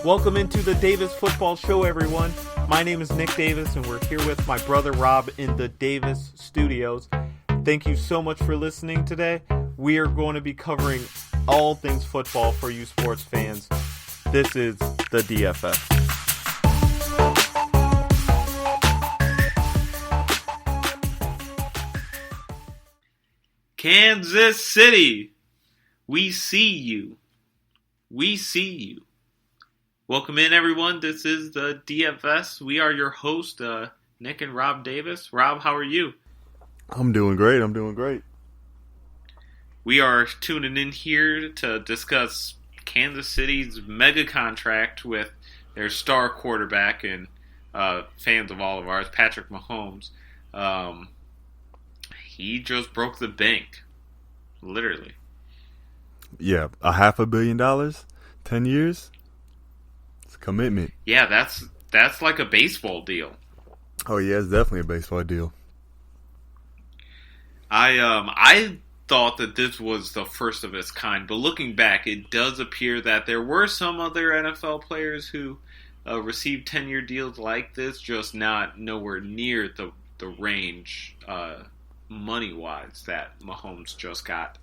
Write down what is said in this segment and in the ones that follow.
Welcome into the Davis Football Show, everyone. My name is Nick Davis, and we're here with my brother Rob in the Davis Studios. Thank you so much for listening today. We are going to be covering all things football for you sports fans. This is the DFS. Kansas City, we see you. We see you. Welcome in, everyone. This is the DFS. We are your host, Nick and Rob Davis. Rob, how are you? I'm doing great. We are tuning in here to discuss Kansas City's mega contract with their star quarterback and fans of all of ours, Patrick Mahomes. He just broke the bank, literally. Yeah, $500 million, 10 years. It's a commitment. Yeah, that's like a baseball deal. Oh yeah, it's definitely a baseball deal. I thought that this was the first of its kind, but looking back, it does appear that there were some other NFL players who received 10-year deals like this, just nowhere near the range money-wise that Mahomes just got.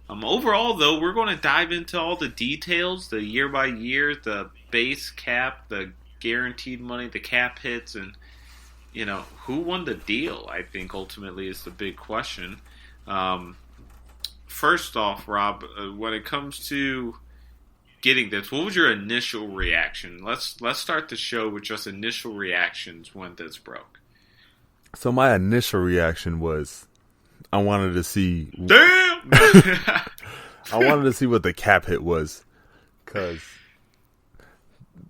Overall, though, we're going to dive into all the details, the year-by-year, the base cap, the guaranteed money, the cap hits, and, who won the deal, I think, ultimately is the big question. First off, Rob, when it comes to getting this, what was your initial reaction? Let's start the show with just initial reactions when this broke. So my initial reaction was, I wanted to see. Damn! I wanted to see what the cap hit was, because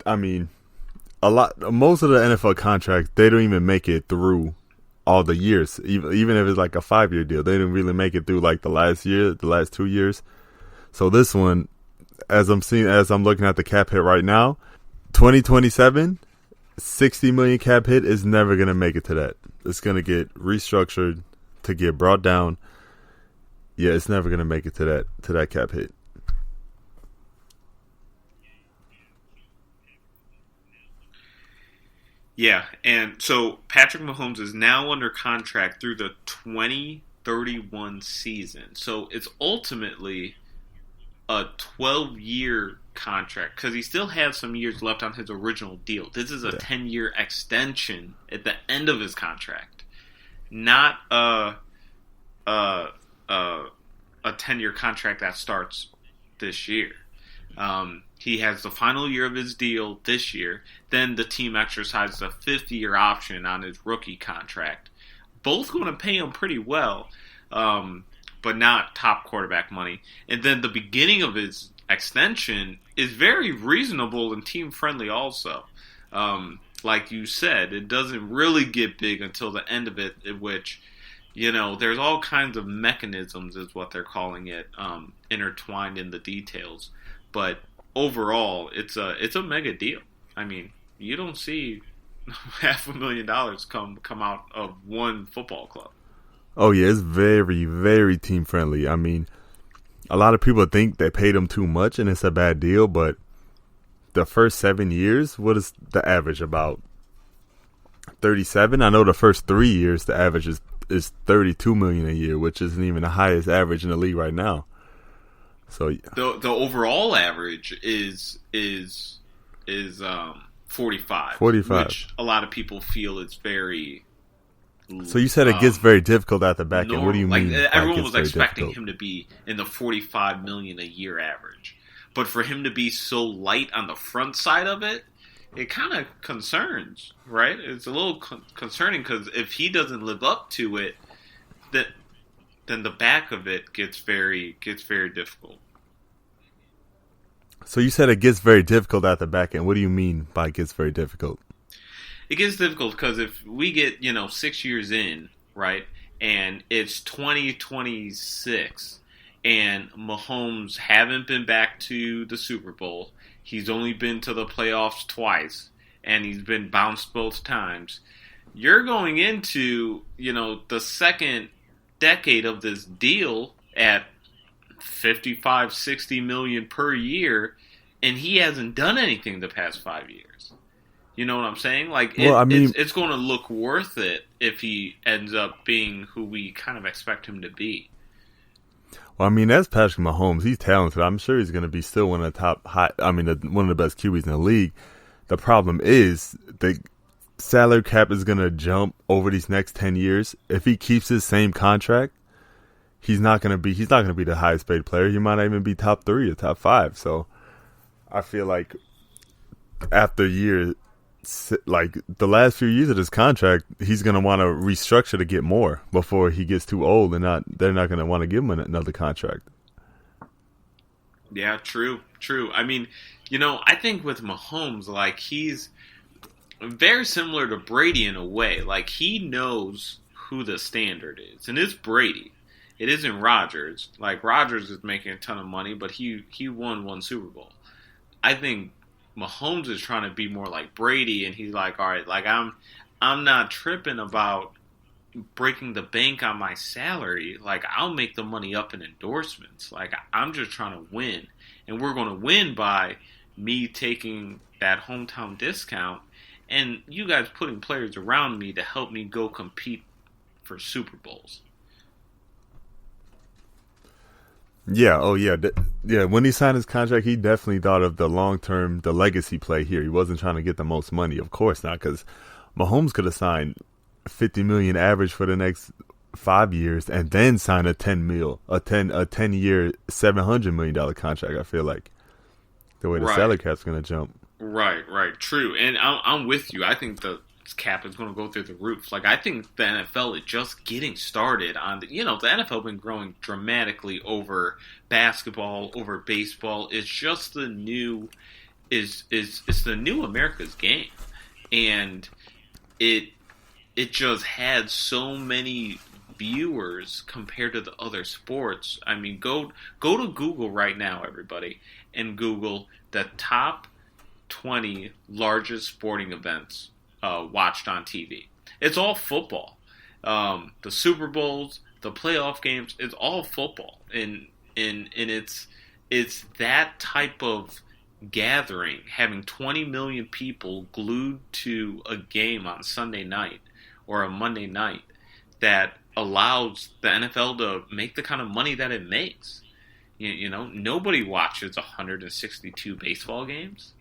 most of the NFL contracts, they don't even make it through all the years. Even if it's like a 5-year deal, they didn't really make it through like the last 2 years. So this one, as I'm looking at the cap hit right now, 2027, $60 million cap hit is never gonna make it to that. It's gonna get restructured to get brought down. Yeah, it's never gonna make it to that cap hit. Yeah, and so Patrick Mahomes is now under contract through the 2031 season. So it's ultimately a 12-year contract because he still has some years left on his original deal. This is a 10-year extension at the end of his contract, not a 10-year contract that starts this year. He has the final year of his deal this year. Then the team exercises a 5th-year option on his rookie contract. Both going to pay him pretty well, but not top quarterback money. And then the beginning of his extension is very reasonable and team-friendly also. Like you said, it doesn't really get big until the end of it, in which, there's all kinds of mechanisms, is what they're calling it, intertwined in the details. But overall, it's a mega deal. I mean, you don't see $500,000 come out of one football club. Oh yeah, it's very, very team friendly. I mean, a lot of people think they paid him too much and it's a bad deal, but the first 7 years, what is the average? About 37? I know the first 3 years the average is $32 million a year, which isn't even the highest average in the league right now. So the overall average is 45. 45, which a lot of people feel is very. So you said it gets very difficult at the back end. What do you mean? Everyone was expecting him to be in the $45 million a year average, but for him to be so light on the front side of it, it kind of concerns, right? It's a little concerning because if he doesn't live up to it, then the back of it gets very difficult. So you said it gets very difficult at the back end. What do you mean by it gets very difficult? It gets difficult because if we get 6 years in, right, and it's 2026, and Mahomes haven't been back to the Super Bowl. He's only been to the playoffs twice, and he's been bounced both times. You're going into, the second decade of this deal at $55-60 million per year. and he hasn't done anything the past 5 years. You know what I'm saying? Like, it's going to look worth it if he ends up being who we kind of expect him to be. Well, I mean, that's Patrick Mahomes. He's talented. I'm sure he's going to be still one of the best QBs in the league. The problem is the salary cap is going to jump over these next 10 years. If he keeps his same contract, he's not going to be the highest paid player. He might not even be top 3 or top 5. So I feel like after years, like the last few years of this contract, he's going to want to restructure to get more before he gets too old, and they're not going to want to give him another contract. Yeah, true. I mean, I think with Mahomes, like, he's very similar to Brady in a way. Like, he knows who the standard is, and it's Brady. It isn't Rodgers. Like, Rodgers is making a ton of money, but he won 1 Super Bowl. I think Mahomes is trying to be more like Brady, and he's like, all right, like, I'm not tripping about breaking the bank on my salary. Like, I'll make the money up in endorsements. Like, I'm just trying to win, and we're going to win by me taking that hometown discount and you guys putting players around me to help me go compete for Super Bowls. Yeah, yeah. When he signed his contract, he definitely thought of the long-term, the legacy play here. He wasn't trying to get the most money, of course not, because Mahomes could have signed $50 million average for the next 5 years and then sign a 10-year, $700 million contract. I feel like the way the salary cap's going to jump. Right, true. And I'm with you. I think the cap is going to go through the roof. Like, I think the NFL is just getting started on the NFL been growing dramatically over basketball, over baseball. It's just the new it's the new America's game. And it just had so many viewers compared to the other sports. I mean, go to Google right now, everybody, and Google the top 20 largest sporting events watched on TV. It's all football. The Super Bowls, the playoff games, it's all football. And it's that type of gathering, having 20 million people glued to a game on Sunday night or a Monday night, that allows the NFL to make the kind of money that it makes. Nobody watches 162 baseball games.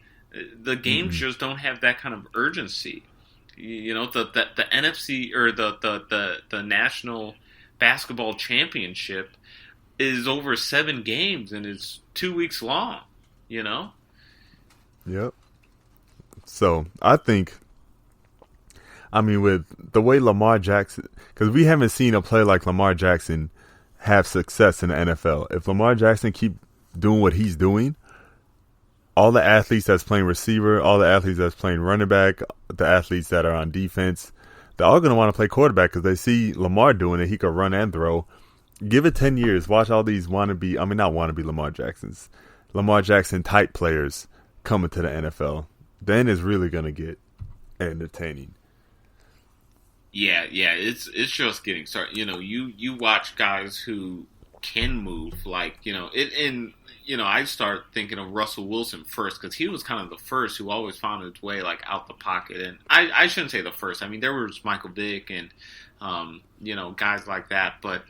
The games just don't have that kind of urgency. The NFC or the National Basketball Championship is over 7 games and is 2 weeks long. Yep. So I think, with the way Lamar Jackson, because we haven't seen a player like Lamar Jackson have success in the NFL. If Lamar Jackson keep doing what he's doing, all the athletes that's playing receiver, all the athletes that's playing running back, the athletes that are on defense, they're all going to want to play quarterback because they see Lamar doing it. He could run and throw. Give it 10 years. Watch all these not wannabe Lamar Jacksons, Lamar Jackson type players coming to the NFL. Then it's really going to get entertaining. Yeah, it's just getting started. You watch guys who can move, like, I start thinking of Russell Wilson first, because he was kind of the first who always found his way, like, out the pocket. And I shouldn't say the first. I mean, there was Michael Vick and, guys like that. But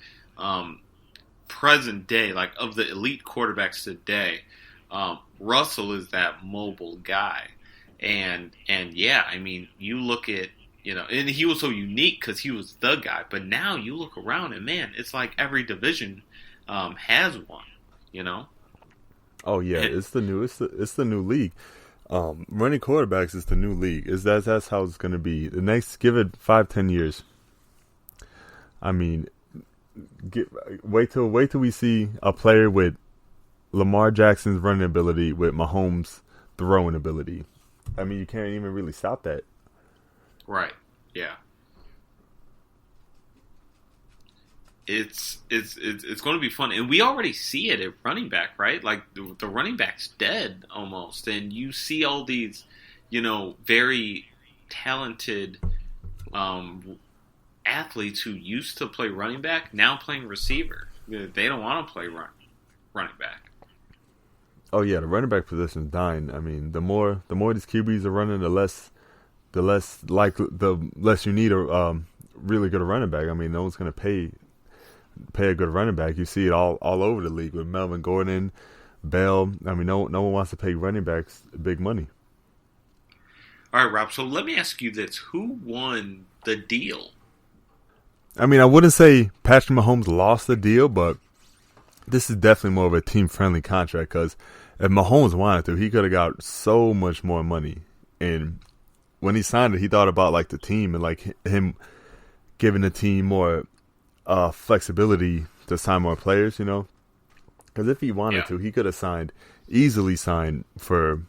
present day, like, of the elite quarterbacks today, Russell is that mobile guy. And yeah, I mean, you look at, and he was so unique because he was the guy. But now you look around and, man, it's like every division has one, Oh yeah, it's the new league. Running quarterbacks is the new league. That's how it's going to be. The next, give it 5-10 years. I mean, wait till we see a player with Lamar Jackson's running ability with Mahomes' throwing ability. I mean, you can't even really stop that. Right. Yeah. It's going to be fun, and we already see it at running back, right? Like, the running back's dead almost, and you see all these, very talented athletes who used to play running back now playing receiver. They don't want to play running back. Oh yeah, the running back position is dying. I mean, the more these QBs are running, the less you need a really good running back. I mean, no one's gonna pay a good running back. You see it all over the league with Melvin Gordon, Bell. I mean, no one wants to pay running backs big money. All right, Rob. So let me ask you this: who won the deal? I mean, I wouldn't say Patrick Mahomes lost the deal, but this is definitely more of a team-friendly contract because if Mahomes wanted to, he could have got so much more money. And when he signed it, he thought about like the team and like him giving the team more flexibility to sign more players, you know. Because if he wanted to, he could have easily signed for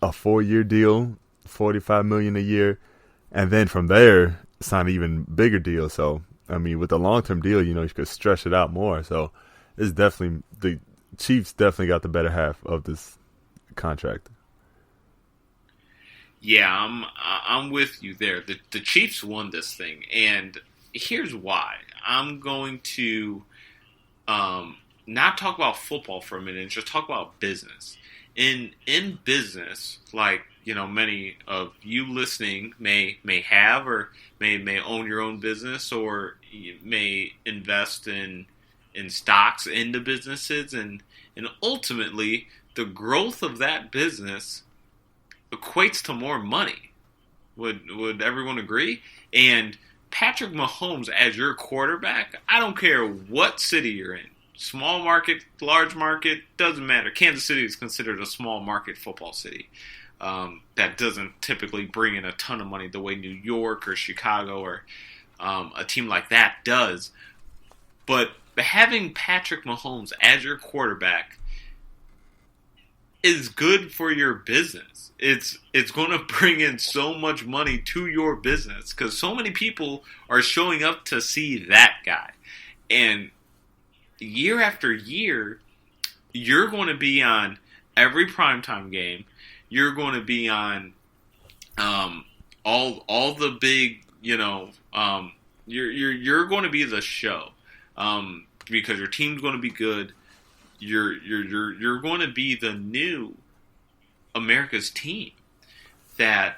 a 4-year deal, $45 million a year, and then from there sign an even bigger deal. So I mean, with the long-term deal, you know, you could stretch it out more. So it's definitely the Chiefs definitely got the better half of this contract. Yeah, I'm with you there. The Chiefs won this thing, and here's why. I'm going to not talk about football for a minute and just talk about business. In business, like, you know, many of you listening may have or may own your own business, or you may invest in stocks into businesses, and ultimately the growth of that business equates to more money. Would everyone agree? And Patrick Mahomes as your quarterback, I don't care what city you're in. Small market, large market, doesn't matter. Kansas City is considered a small market football city. That doesn't typically bring in a ton of money the way New York or Chicago or a team like that does. But having Patrick Mahomes as your quarterback is good for your business. It's going to bring in so much money to your business because so many people are showing up to see that guy. And year after year, you're going to be on every primetime game. You're going to be on all the big, you know, you're going to be the show because your team's going to be good. You're going to be the new America's team that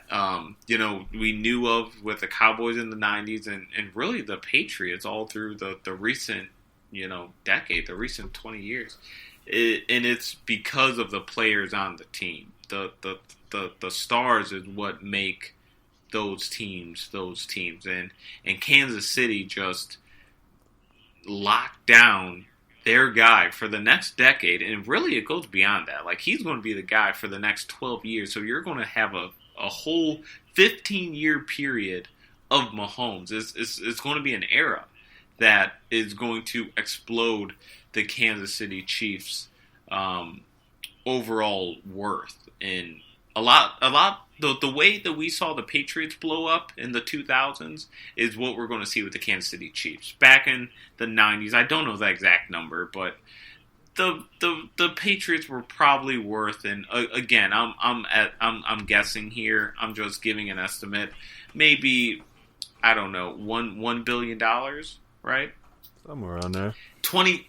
you know, we knew of with the Cowboys in the 90s and really the Patriots all through the recent, you know, decade, the recent 20 years. And it's because of the players on the team. The stars is what make those teams. And Kansas City just locked down their guy for the next decade, and really it goes beyond that. Like, he's going to be the guy for the next 12 years, so you're going to have a whole 15-year period of Mahomes. It's going to be an era that is going to explode the Kansas City Chiefs' overall worth. And a lot. The way that we saw the Patriots blow up in the 2000s is what we're going to see with the Kansas City Chiefs. Back in the 90s, I don't know the exact number, but the Patriots were probably worth, and again, I'm guessing here. I'm just giving an estimate. Maybe, I don't know, $1 billion, right? Somewhere around there. 20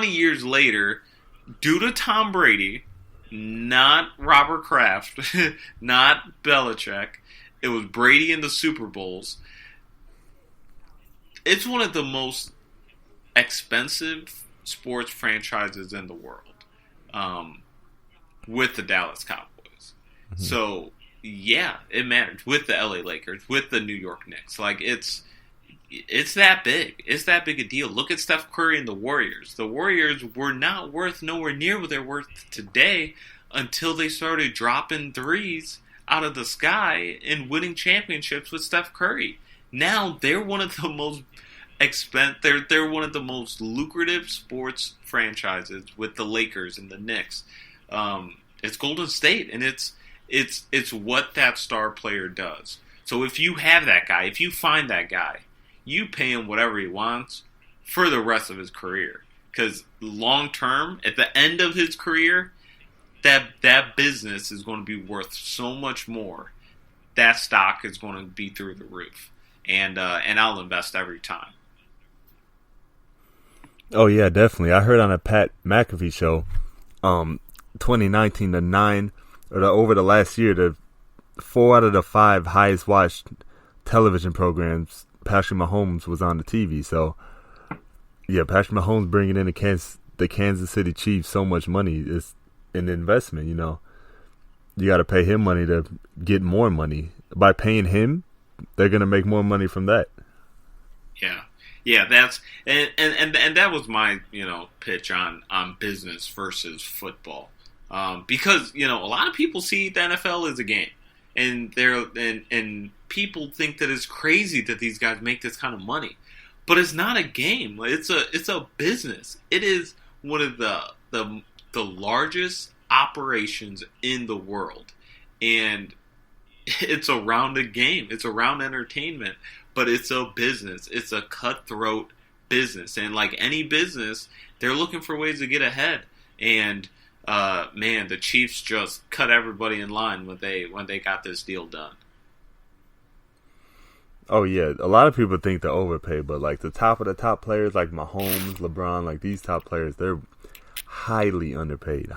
years later, due to Tom Brady, not Robert Kraft, not Belichick, it was Brady in the Super Bowls. It's one of the most expensive sports franchises in the world, with the Dallas Cowboys. Mm-hmm. So, yeah, it matters. With the LA Lakers, with the New York Knicks. Like, it's that big. It's that big a deal. Look at Steph Curry and the Warriors. The Warriors were not worth nowhere near what they're worth today until they started dropping threes out of the sky and winning championships with Steph Curry. Now they're one of the most they're one of the most lucrative sports franchises with the Lakers and the Knicks. It's Golden State, and it's what that star player does. So if you have that guy, if you find that guy, you pay him whatever he wants for the rest of his career. Because long term, at the end of his career, that business is going to be worth so much more. That stock is going to be through the roof. And I'll invest every time. Oh, yeah, definitely. I heard on a Pat McAfee show, 2019, the 9, or over the last year, the 4 out of the 5 highest watched television programs, Patrick Mahomes was on the TV. So, yeah, Patrick Mahomes bringing in the Kansas City Chiefs so much money is an investment, you know. You got to pay him money to get more money. By paying him, they're going to make more money from that. Yeah, that's and that was my, pitch on business versus football. Because, a lot of people see the NFL as a game. And and people think that it's crazy that these guys make this kind of money. But it's not a game. It's a business. It is one of the largest operations in the world. And it's around a game. It's around entertainment. But it's a business. It's a cutthroat business. And like any business, they're looking for ways to get ahead. And man, the Chiefs just cut everybody in line when they got this deal done. Oh yeah, a lot of people think they overpay, but like the top of the top players, like Mahomes, LeBron, like these top players, they're highly underpaid.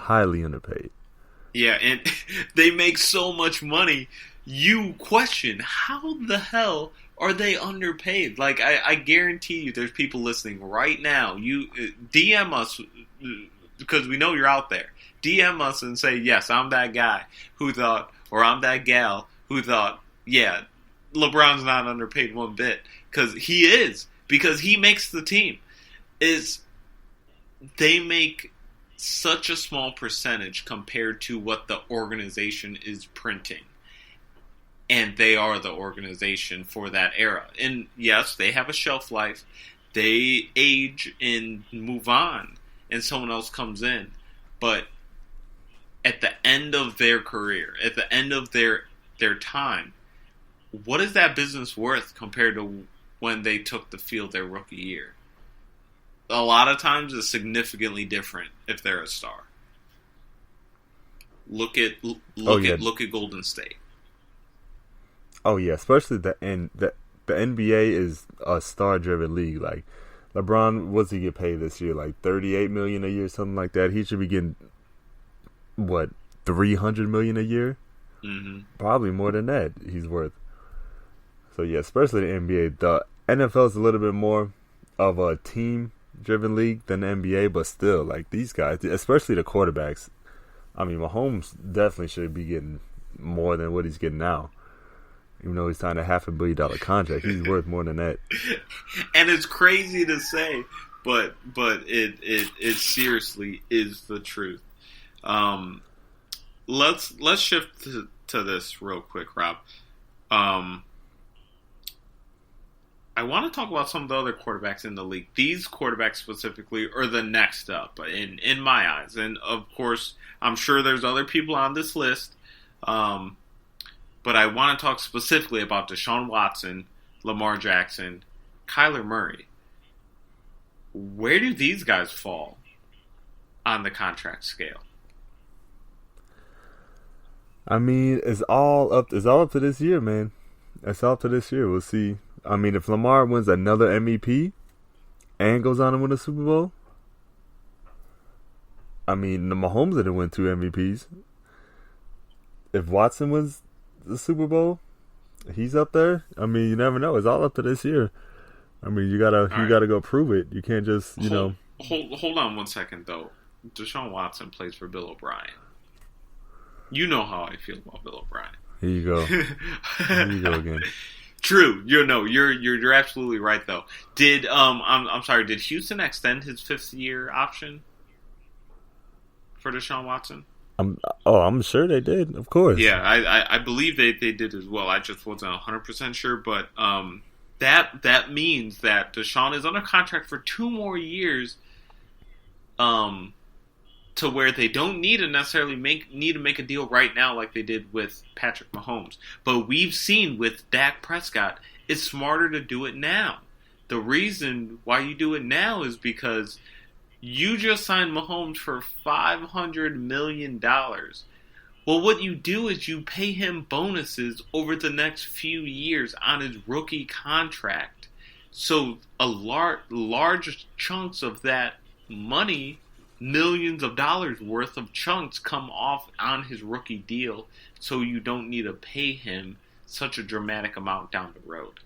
Yeah, and they make so much money. You question, how the hell are they underpaid? Like, I guarantee you there's people listening right now. You DM us, because we know you're out there. DM us and say, yes, I'm that guy who thought, or I'm that gal who thought, yeah, LeBron's not underpaid one bit. Because he is. Because he makes the team. They make such a small percentage compared to what the organization is printing. And they are the organization for that era. And yes, they have a shelf life. They age and move on. And someone else comes in. But at the end of their career, at the end of their time, what is that business worth compared to when they took the field their rookie year? A lot of times it's significantly different if they're a star. Look at Golden State. Oh yeah, especially the NBA is a star-driven league. Like LeBron, what's he get paid this year? Like $38 million a year, something like that. He should be getting what, $300 million a year? Mm-hmm. Probably more than that. He's worth. So yeah, especially the NBA. The NFL is a little bit more of a team-driven league than the NBA, but still, like these guys, especially the quarterbacks. I mean, Mahomes definitely should be getting more than what he's getting now. Even though he's signed a $500 million contract, he's worth more than that. And it's crazy to say, but it seriously is the truth. Let's shift to this real quick, Rob. I want to talk about some of the other quarterbacks in the league. These quarterbacks specifically are the next up in my eyes, and of course, I'm sure there's other people on this list. But I want to talk specifically about Deshaun Watson, Lamar Jackson, Kyler Murray. Where do these guys fall on the contract scale? I mean, it's all up to this year, man. It's all up to this year. We'll see. I mean, if Lamar wins another MVP and goes on to win a Super Bowl, I mean, the Mahomes didn't win 2 MVPs. If Watson wins the Super Bowl, he's up there. I mean, you never know. It's all up to this year. I mean, you gotta go prove it. You can't just Hold on one second though. Deshaun Watson plays for Bill O'Brien. You know how I feel about Bill O'Brien. Here you go. Here you go again. True. You're absolutely right though. I'm sorry. Did Houston extend his 5th year option for Deshaun Watson? I'm sure they did, of course. Yeah, I believe they did as well. I just wasn't 100% sure, but that means that Deshaun is under contract for 2 more years, to where they don't need to necessarily make a deal right now like they did with Patrick Mahomes. But we've seen with Dak Prescott, it's smarter to do it now. The reason why you do it now is because you just signed Mahomes for $500 million. Well, what you do is you pay him bonuses over the next few years on his rookie contract. So a large chunks of that money millions of dollars worth of chunks come off on his rookie deal, so you don't need to pay him such a dramatic amount down the road.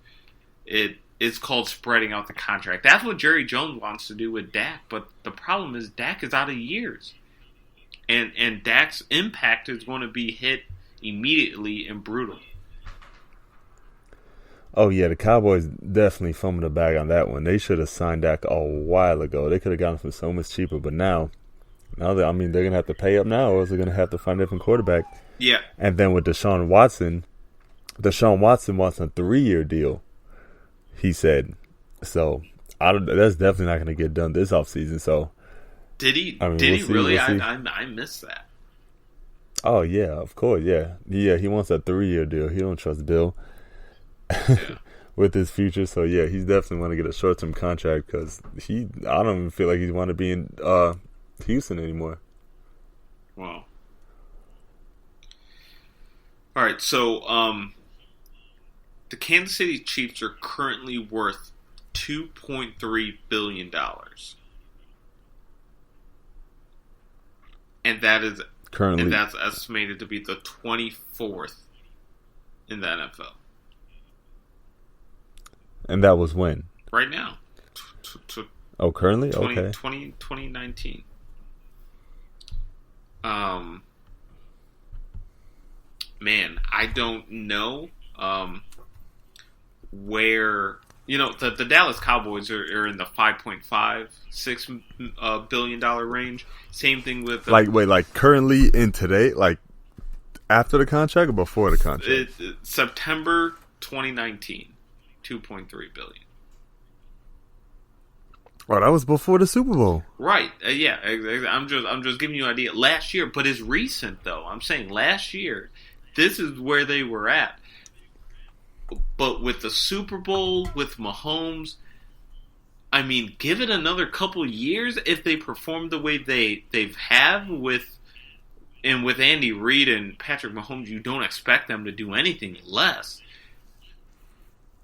It's called spreading out the contract. That's what Jerry Jones wants to do with Dak, but the problem is Dak is out of years. And Dak's impact is going to be hit immediately and brutal. Oh, yeah, the Cowboys definitely fumbled the bag on that one. They should have signed Dak a while ago. They could have gotten him for so much cheaper, but now they're going to have to pay up now, or else they're going to have to find a different quarterback. Yeah. And then with Deshaun Watson wants a 3-year deal, he said. So, that's definitely not going to get done this offseason. So, Did he we'll really? We'll I missed that. Oh, yeah, of course, yeah. Yeah, he wants a 3-year deal. He don't trust Bill. Yeah. With his future, so yeah, he's definitely want to get a short-term contract because I don't even feel like he want to be in Houston anymore. Wow. All right, so the Kansas City Chiefs are currently worth $2.3 billion, and that's estimated to be the 24th in the NFL. And that was when? Right now. Currently? 2019. Man, I don't know where... the Dallas Cowboys are in the $5.56 billion range. Same thing with... currently in today? Like, after the contract or before the contract? September 2019. $2.3 billion. Oh, that was before the Super Bowl. Right. Yeah. I'm just giving you an idea. Last year, but it's recent though. I'm saying last year, this is where they were at. But with the Super Bowl, with Mahomes, I mean, give it another couple years if they perform the way they've have with Andy Reid and Patrick Mahomes. You don't expect them to do anything less.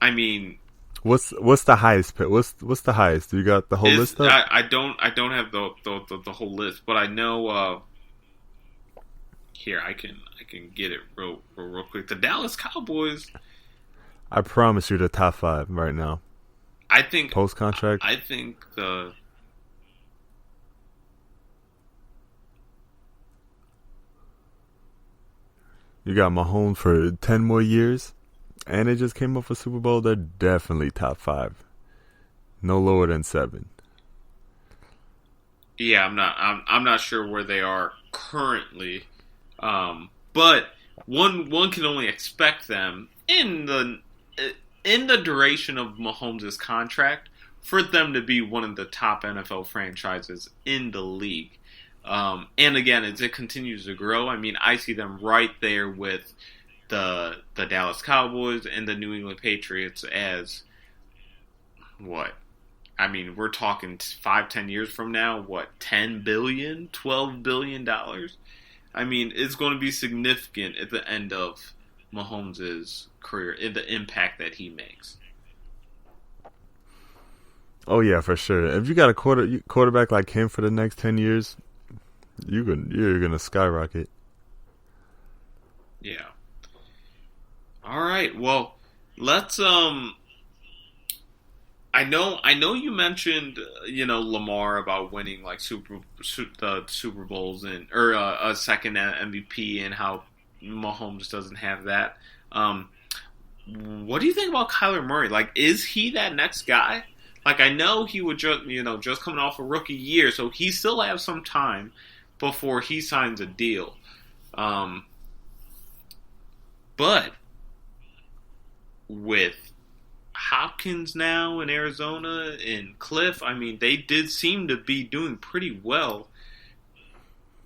I mean, what's the highest pick? What's the highest? You got the whole list up? I don't have the whole list, but I know. Here, I can get it real quick. The Dallas Cowboys. I promise you, the top 5 right now. I think post contract. I think the. You got Mahomes for 10 more years. And they just came up with Super Bowl. They're definitely top 5, no lower than 7. Yeah, I'm not sure where they are currently, but one can only expect them in the duration of Mahomes' contract for them to be one of the top NFL franchises in the league. And again, as it continues to grow, I mean, I see them right there with the Dallas Cowboys and the New England Patriots as what? I mean, we're talking 5-10 years from now, what, $10 billion, $12 billion? I mean, it's going to be significant at the end of Mahomes' career, in the impact that he makes. Oh yeah, for sure. If you got a quarterback like him for the next 10 years, you're gonna skyrocket. Yeah. All right. Well, let's. I know you mentioned Lamar about winning like the Super Bowls or a second MVP and how Mahomes doesn't have that. What do you think about Kyler Murray? Like, is he that next guy? Like, I know he would just coming off a rookie year, so he still has some time before he signs a deal. But with Hopkins now in Arizona and Cliff, I mean, they did seem to be doing pretty well.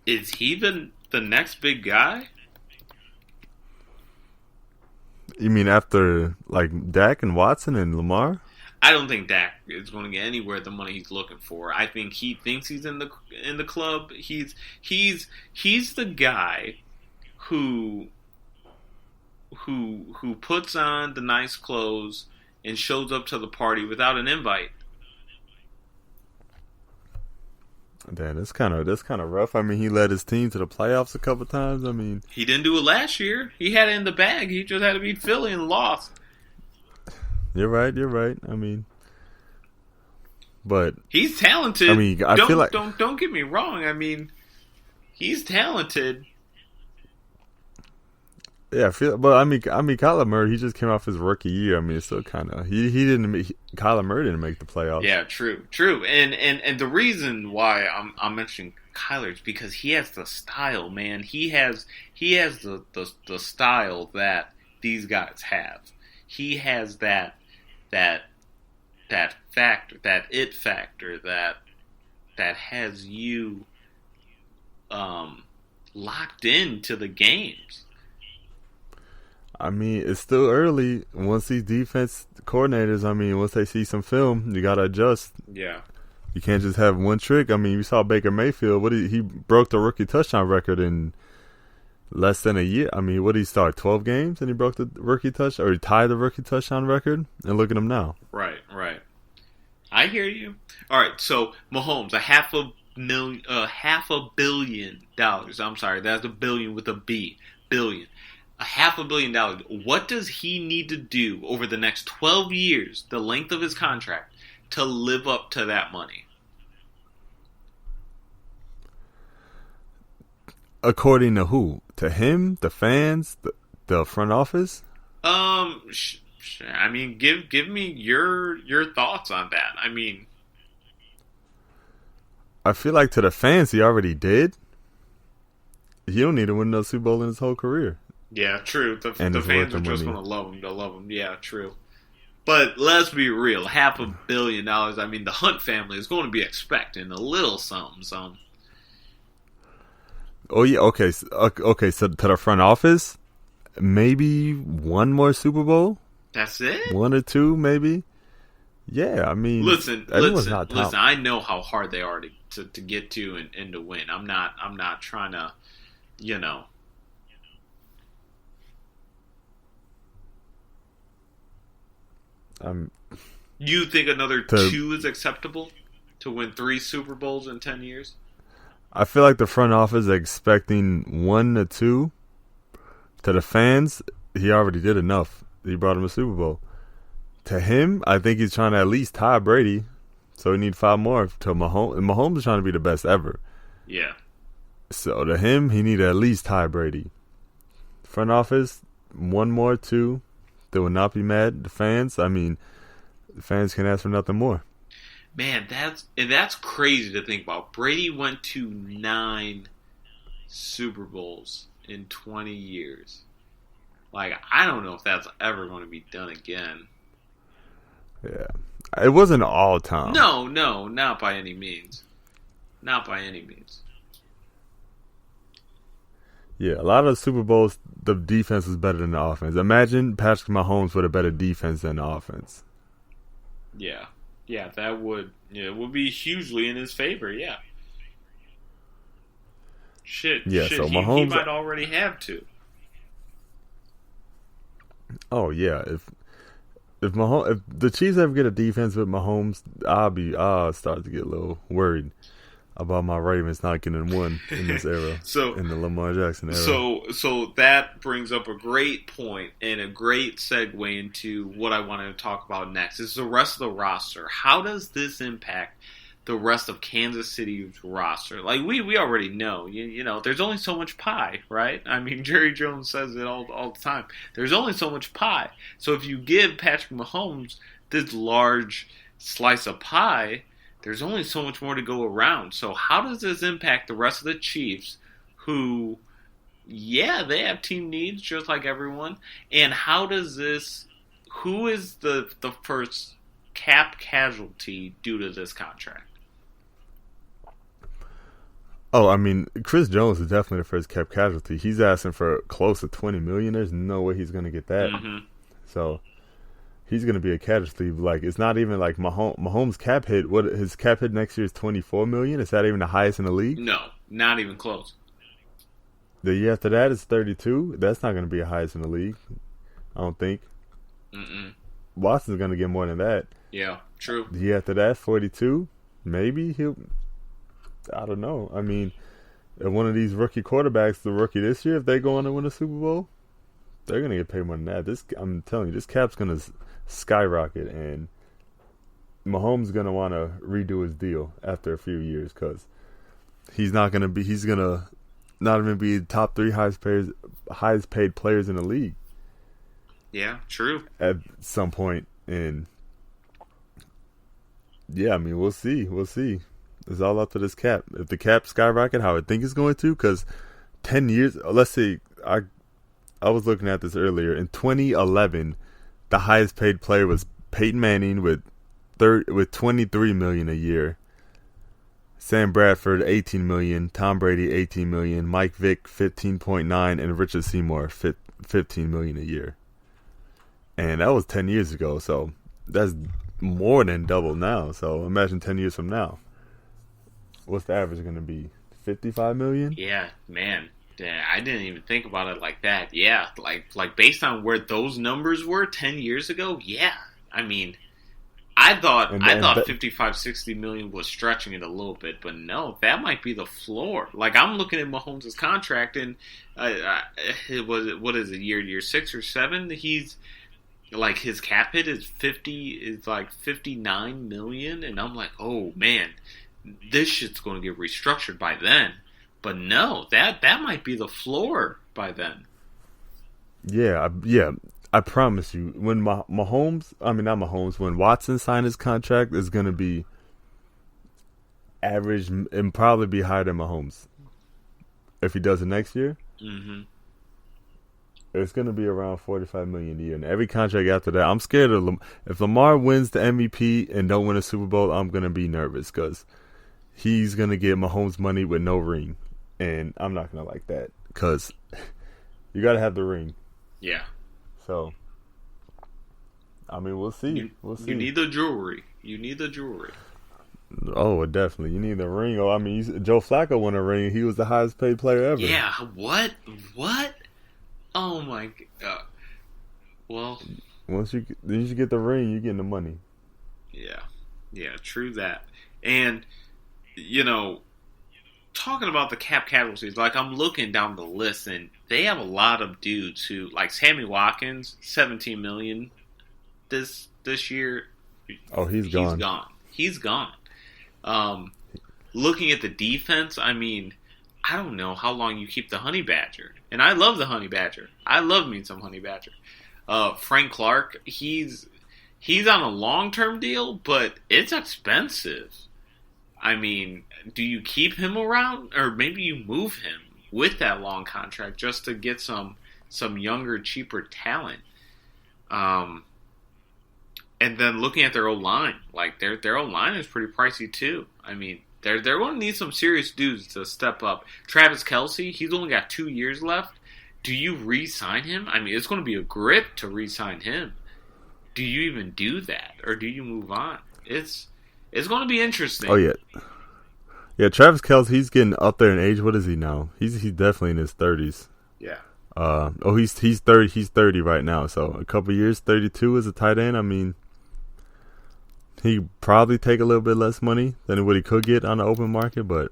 Is he the next big guy? You mean after like Dak and Watson and Lamar? I don't think Dak is going to get anywhere the money he's looking for. I think he thinks he's in the club. He's the guy who puts on the nice clothes and shows up to the party without an invite. Damn, that's kind of rough. I mean, he led his team to the playoffs a couple times. I mean, He didn't do it last year. He had it in the bag. He just had to beat Philly and lost. you're right. I mean, but He's talented. I mean, I feel like don't get me wrong. I mean, he's talented. yeah, but I mean, Kyler Murray, he just came off his rookie year. I mean, it's still kind of Kyler Murray didn't make the playoffs. Yeah, true. And the reason why I'm mentioning Kyler is because he has the style, man. He has the style that these guys have. He has that factor, that it factor that has you locked into the games. I mean, it's still early. Once these defense coordinators, I mean, once they see some film, you gotta adjust. Yeah. You can't just have one trick. I mean, you saw Baker Mayfield. He broke the rookie touchdown record in less than a year. I mean, what did he start? 12 games and he broke the rookie touchdown, or he tied the rookie touchdown record. And look at him now. Right. I hear you. All right, so Mahomes, $500 million. I'm sorry, that's a billion with a B. Billion. $500 million. What does he need to do over the next 12 years, the length of his contract, to live up to that money? According to who? To him, the fans, the front office? I mean, give me your thoughts on that. I mean, I feel like to the fans, he already did. He don't need to win another Super Bowl in his whole career. yeah, true. The And fans it's worth are the just money. going to love him. They'll love him. Yeah, true. But let's be real. $500 million. I mean, the Hunt family is going to be expecting a little something. Oh yeah, okay. So to the front office, maybe one more Super Bowl, That's it. one or two, maybe. Yeah, I mean, Listen. not Listen. I know how hard they are to get to and to win. I'm not trying to, you know. You think another two is acceptable to win 3 Super Bowls in 10 years? I feel like the front office is expecting 1 to 2. To the fans, he already did enough. He brought him a Super Bowl. To him, I think he's trying to at least tie Brady. So he needs 5 more to Mahomes. And Mahomes is trying to be the best ever. Yeah. So to him, he need to at least tie Brady. Front office, 1 more, 2. They will not be mad. The fans, I mean, the fans can ask for nothing more. Man, that's crazy to think about. Brady went to 9 Super Bowls in 20 years. Like, I don't know if that's ever going to be done again. Yeah. It wasn't all time. No, not by any means. Not by any means. Yeah, a lot of Super Bowls, the defense was better than the offense. Imagine Patrick Mahomes with a better defense than the offense. Yeah. Yeah, that would it would be hugely in his favor, yeah. Shit, Yeah, so he Mahomes might already have to. Oh yeah, if the Chiefs ever get a defense with Mahomes, I'll start to get a little worried about my Ravens not getting one in this era. So in the Lamar Jackson era. So that brings up a great point and a great segue into what I wanted to talk about next. Is the rest of the roster. How does this impact the rest of Kansas City's roster? Like we already know, you know, there's only so much pie, right? I mean, Jerry Jones says it all the time. There's only so much pie. So if you give Patrick Mahomes this large slice of pie, there's only so much more to go around. So how does this impact the rest of the Chiefs who, yeah, they have team needs just like everyone. And how does this, who is the first cap casualty due to this contract? Oh, I mean, Chris Jones is definitely the first cap casualty. He's asking for close to $20 million. There's no way he's going to get that. Mm-hmm. So he's going to be a casualty. Like, it's not even like Mahomes' cap hit. What his cap hit next year is $24 million. Is that even the highest in the league? No, not even close. The year after that is 32. That's not going to be the highest in the league, I don't think. Mm-mm. Watson's going to get more than that. Yeah, true. The year after that, 42. Maybe he'll. I don't know. I mean, if one of these rookie quarterbacks, the rookie this year, if they go on to win a Super Bowl, they're gonna get paid more than that. I'm telling you, this cap's gonna skyrocket, and Mahomes gonna want to redo his deal after a few years because he's not gonna be. He's gonna not even be top three highest paid players in the league. Yeah, true. At some point, and yeah, I mean, we'll see. We'll see. It's all up to this cap. If the cap skyrocket, how I think it's going to, because 10 years. Let's see. I was looking at this earlier. In 2011, the highest paid player was Peyton Manning with $23 million a year. Sam Bradford $18 million, Tom Brady $18 million, Mike Vick $15.9, and Richard Seymour $15 million a year. And that was 10 years ago, so that's more than double now. So imagine 10 years from now. What's the average going to be? 55 million? Yeah, man. Yeah, I didn't even think about it like that. Yeah, like based on where those numbers were 10 years ago, yeah. I mean, I thought 55, 60 million was stretching it a little bit, but no, that might be the floor. Like, I'm looking at Mahomes' contract, and what is it, year 6 or 7? He's like, his cap hit is 59 million, and I'm like, oh man, this shit's going to get restructured by then. But no, that might be the floor by then. Yeah. I promise you, when when Watson signed his contract, it's going to be average and probably be higher than Mahomes. If he does it next year, it's going to be around 45 million a year. And every contract after that, I'm scared of if Lamar wins the MVP and don't win a Super Bowl, I'm going to be nervous because he's going to get Mahomes money with no ring. And I'm not going to like that because you got to have the ring. Yeah. So, I mean, we'll see. You need the jewelry. Oh, definitely. You need the ring. Oh, I mean, Joe Flacco won a ring. He was the highest paid player ever. Yeah. What? Oh my God. Well, once you get the ring, you get the money. Yeah. True that. And talking about the cap casualties, like, I'm looking down the list, and they have a lot of dudes who, like Sammy Watkins, $17 million this year. Oh, he's gone. He's gone. Looking at the defense, I mean, I don't know how long you keep the Honey Badger, and I love the Honey Badger. I love me some Honey Badger. Frank Clark, he's on a long-term deal, but it's expensive. I mean, do you keep him around, or maybe you move him with that long contract just to get some younger, cheaper talent? And then looking at their O-line, like their O-line is pretty pricey too. I mean, they're going to need some serious dudes to step up. Travis Kelce, he's only got 2 years left. Do you re-sign him? I mean, it's going to be a grip to re-sign him. Do you even do that, or do you move on? It's going to be interesting. Oh, yeah. Yeah, Travis Kelce, he's getting up there in age. What is he now? He's definitely in his 30s. Yeah. He's 30. He's 30 right now. So a couple years, 32 as a tight end. I mean, he probably take a little bit less money than what he could get on the open market. But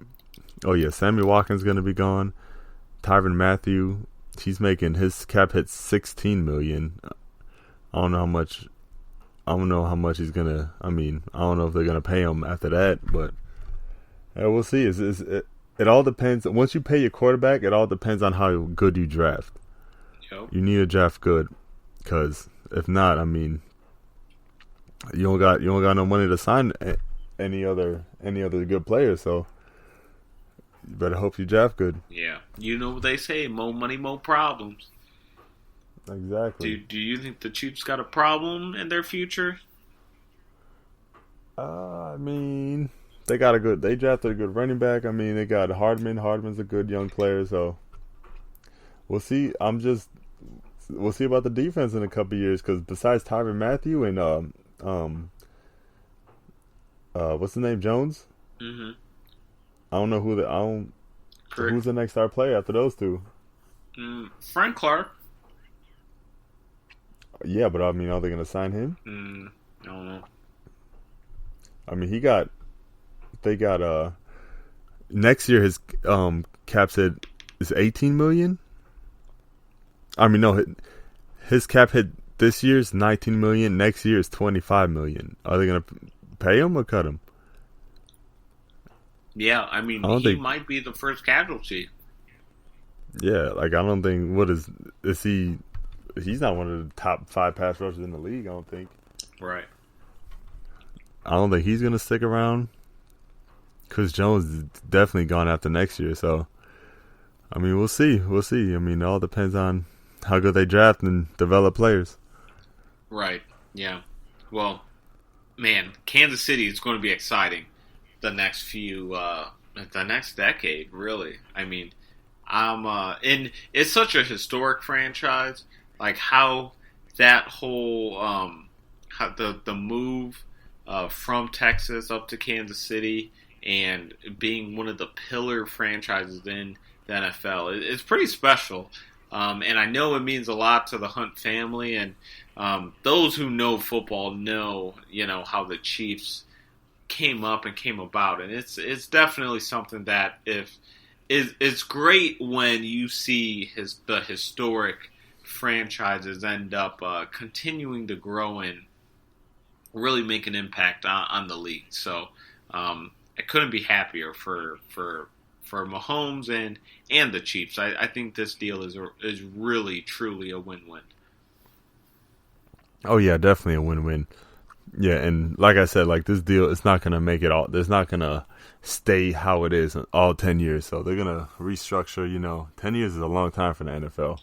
oh yeah, Sammy Watkins gonna be gone. Tyrann Mathieu, he's making his cap hit $16 million. I don't know how much. I don't know how much he's gonna. I mean, I don't know if they're gonna pay him after that, but we'll see. It all depends. Once you pay your quarterback, it all depends on how good you draft. Yep. You need to draft good, because if not, I mean, you don't got no money to sign any other good players. So you better hope you draft good. Yeah, you know what they say: more money, more problems. Exactly. Do you think the Chiefs got a problem in their future? I mean, they drafted a good running back. I mean, they got Hardman. Hardman's a good young player, so we'll see. We'll see about the defense in a couple of years, because besides Tyrann Mathieu and what's the name, Jones? Mm-hmm. I don't know who's the next star player after those two. Frank Clark. Yeah, but I mean, are they going to sign him? I don't know. I mean, they got next year his cap hit is 18 million. I mean, no, his cap hit this year's 19 million. Next year is 25 million. Are they gonna pay him or cut him? Yeah, I mean, he might be the first casualty. Yeah, like I don't think is he? He's not one of the top 5 pass rushers in the league. I don't think. Right. I don't think he's gonna stick around. Chris Jones is definitely gone after next year. So, I mean, we'll see. We'll see. I mean, it all depends on how good they draft and develop players. Right. Yeah. Well, man, Kansas City is going to be exciting the next decade, really. I mean, and it's such a historic franchise. Like how that whole, how the move from Texas up to Kansas City and being one of the pillar franchises in the NFL, it's pretty special. And I know it means a lot to the Hunt family, and those who know football know, how the Chiefs came up and came about, and it's definitely something that it's great when you see the historic franchises end up continuing to grow and really make an impact on the league. So I couldn't be happier for Mahomes and the Chiefs. I think this deal is really truly a win-win. Oh yeah, definitely a win-win. Yeah, and like I said, like this deal, it's not gonna make it all. It's not gonna stay how it is all 10 years. So they're gonna restructure. 10 years is a long time for the NFL.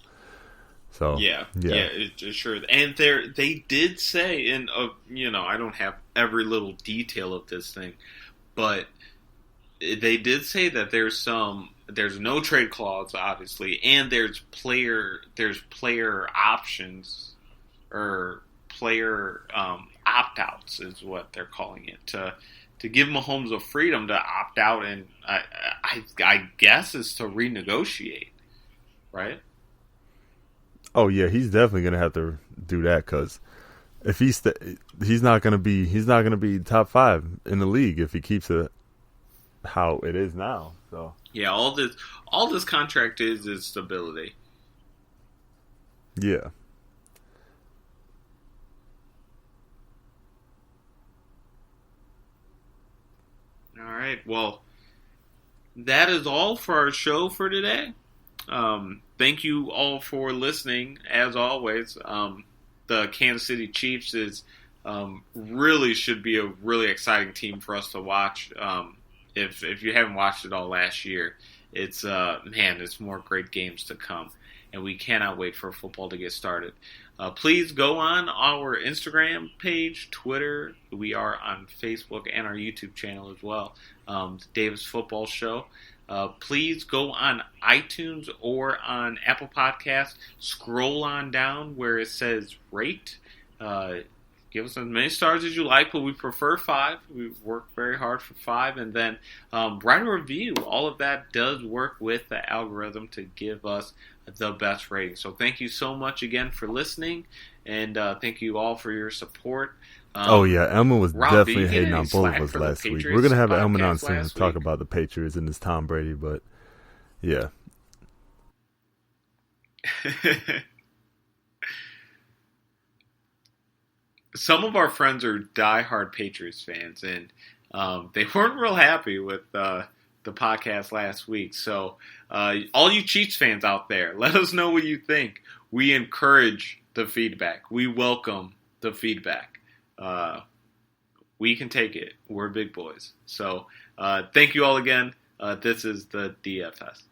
So yeah, it's sure. And they did say, and I don't have every little detail of this thing, but they did say that there's no trade clause, obviously, and there's player options or player opt-outs is what they're calling it, to give Mahomes a freedom to opt out, and I guess is to renegotiate, right? Oh yeah, he's definitely gonna have to do that because if he's not gonna be top 5 in the league if he keeps it how it is now. So yeah, all this contract is stability. Yeah. All right. Well, that is all for our show for today. Thank you all for listening. As always, the Kansas City Chiefs really should be a really exciting team for us to watch. If you haven't watched it all last year, it's more great games to come, and we cannot wait for football to get started. Please go on our Instagram page, Twitter. We are on Facebook and our YouTube channel as well, the Davis Football Show. Please go on iTunes or on Apple Podcasts. Scroll on down where it says rate. Give us as many stars as you like, but we prefer 5. We work very hard for 5. And then write a review. All of that does work with the algorithm to give us the best rating. So thank you so much again for listening, and thank you all for your support. Oh yeah, Elman was Rob, definitely hating on both of us last week. We're gonna have Elman on soon to talk about the Patriots and this Tom Brady, but yeah. Some of our friends are diehard Patriots fans, and they weren't real happy with the podcast last week. So all you Chiefs fans out there, let us know what you think. We encourage the feedback. We welcome the feedback. We can take it. We're big boys. So thank you all again. This is the DFS.